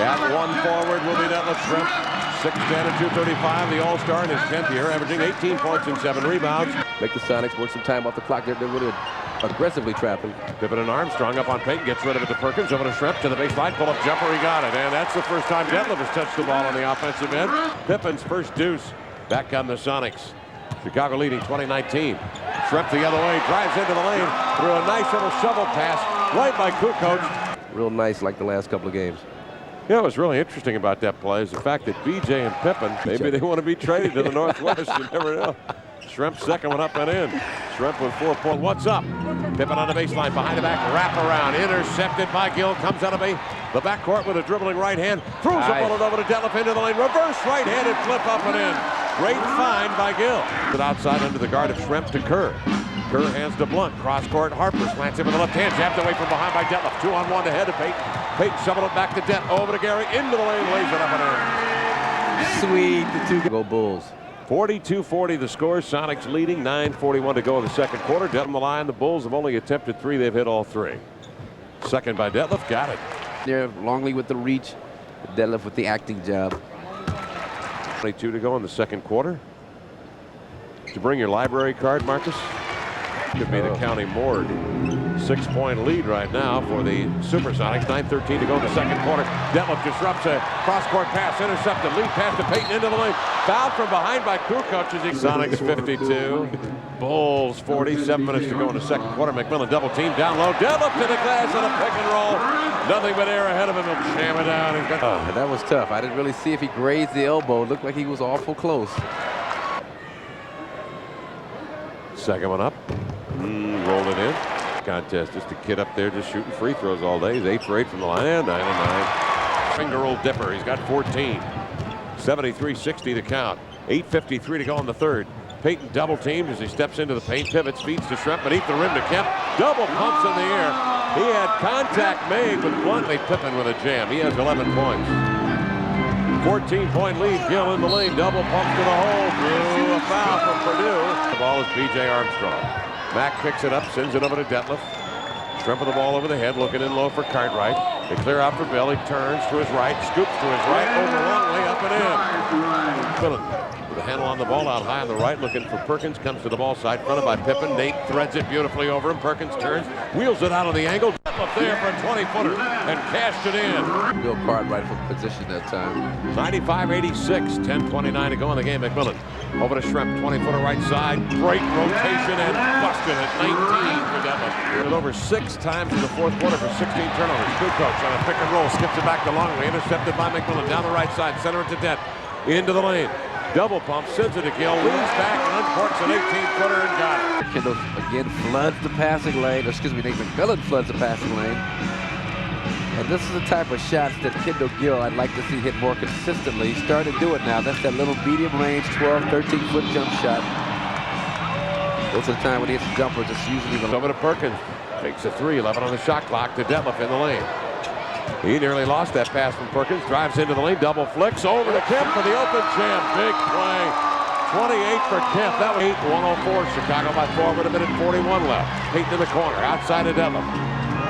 At one forward will be Detlef Schrempf. 6'10" and 235, the All-Star in his 10th year, averaging 18 points and 7 rebounds. Make the Sonics work some time off the clock. They're really aggressively trapping. Pippen and Armstrong up on Payton, gets rid of it to Perkins, over to Schrempf to the baseline, pull-up jumper, he got it. And that's the first time Detlef has touched the ball on the offensive end. Pippen's first deuce back on the Sonics. Chicago leading 2019. Schrempf the other way, drives into the lane through a nice little shovel pass right by Kukoc. Real nice like the last couple of games. Yeah, what's really interesting about that play is the fact that BJ and Pippen, maybe they want to be traded to the Northwest. You never know. Schrempf second one up and in. Schrempf with 4 points. What's up? Pippen on the baseline, behind the back, wrap around, intercepted by Gill, comes out of the backcourt with a dribbling right hand, throws a bullet over to Detlef into the lane, reverse right-handed flip up and in. Great find by Gill. Outside under the guard of Schrempf to Kerr. Kerr hands to Blunt, cross court, Harper slants him with the left hand, jabbed away from behind by Detlef. 2-on-1 to head to Payton. Payton shoveled it back to Det, over to Gary, into the lane, lays it up and in. Sweet, the two go Bulls. 42-40 the score. Sonics leading, 9:41 to go in the second quarter. Det on the line. The Bulls have only attempted 3. They've hit all 3. Second by Detlef, got it. There, Longley with the reach, Detlef with the acting job. 22 to go in the second quarter. Did you bring your library card, Marcus? Could be the county morgue. 6-point lead right now for the Supersonics. 9:13 to go in the second quarter. Detlef disrupts a cross-court pass, intercepted, lead pass to Payton into the lane. Fouled from behind by Kukoc. Sonics 52, Bulls 40. 7 minutes to go in the second quarter. McMillan double team down low. Detlef to the glass on a pick and roll. Nothing but air ahead of him. He'll jam it down. That was tough. I didn't really see if he grazed the elbow. It looked like he was awful close. Second one up. Rolled it in. Contest, just a kid up there just shooting free throws all day. He's 8 for 8 from the line. 9 and 9. Finger roll dipper. He's got 14. 73-60 to count. 8:53 to go in the third. Payton double teamed as he steps into the paint, pivots, feeds to Schrempf beneath the rim to Kemp. Double pumps in the air. He had contact made with Bluntly. Pippen with a jam. He has 11 points. 14-point lead. Gill in the lane. Double pumps to the hole. Drew a foul from Purdue. The ball is B.J. Armstrong. Mack picks it up, sends it over to Detlef. Schrempf with the ball over the head, looking in low for Cartwright. They clear out for Bill. He turns to his right, scoops to his right, over Longley, up and in. Phillips with a handle on the ball out high on the right, looking for Perkins. Comes to the ball side, fronted by Pippen. Nate threads it beautifully over him. Perkins turns, wheels it out of the angle. Detlef there for a 20-footer and cashed it in. Bill Cartwright from position that time. 95-86, 10:29 to go in the game. McMillan over to Schrempf, 20-footer right side. Great rotation and busted at 19 for Detlef. With over 6 times in the fourth quarter for 16 turnovers. Kukoc on a pick and roll, skips it back to Longley. Intercepted by McMillan down the right side, center it to Det. Into the lane. Double pump, sends it to Gill, leans back and uncorks an 18-footer and got it. Kendall again floods the passing lane. Excuse me, Nate McMillan floods the passing lane. And this is the type of shots that Kendall Gill I'd like to see hit more consistently. He's starting to do it now. That's that little medium range 12, 13-foot jump shot. Most of the time when he hits the jumpers, it's usually the... Over to Perkins. Takes a 3, 11 on the shot clock to Detlef in the lane. He nearly lost that pass from Perkins. Drives into the lane, double flicks over to Kemp for the open jam. Big play. 28 for Kemp. That was 8-104. Chicago by 4 with a minute 41 left. Payton in the corner, outside of Detlef.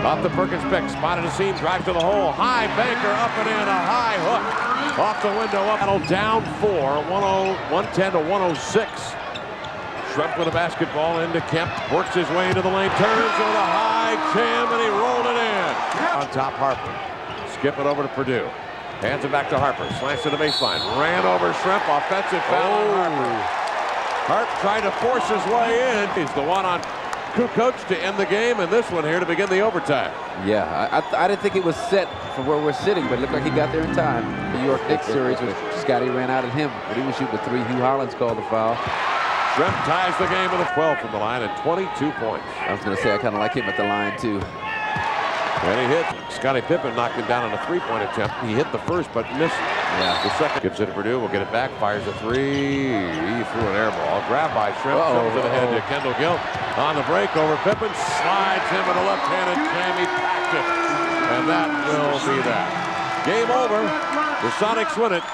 Off the Perkins pick, spotted a seam, drives to the hole. High banker, up and in, a high hook. Off the window, up. Down 4, 110 to 106. Schrempf with a basketball into Kemp. Works his way into the lane, turns with a high jam, and he rolled it in. On top, Harper. Skip it over to Purdue. Hands it back to Harper. Slants to the baseline. Ran over Schrempf. Offensive foul on Harper. Harp trying to force his way in. He's the one on Kukoc to end the game, and this one here to begin the overtime. Yeah, I didn't think it was set from where we're sitting, but it looked like he got there in time. The New York Knicks series, which Scotty ran out at him, but he was shooting a 3. Hugh Hollins called the foul. Schrempf ties the game with a 12 from the line and 22 points. I was going to say, I kind of like him at the line, too. And he hit. Scottie Pippen knocked him down on a 3-point attempt. He hit the first, but missed the second. Gives it to Purdue. We'll get it back. Fires a 3. He threw an air ball. Grabbed by Schrempf. To the head to Kendall Gill. On the break over Pippen. Slides him with a left-handed jam. He packed it. And that will be that. Game over. The Sonics win it.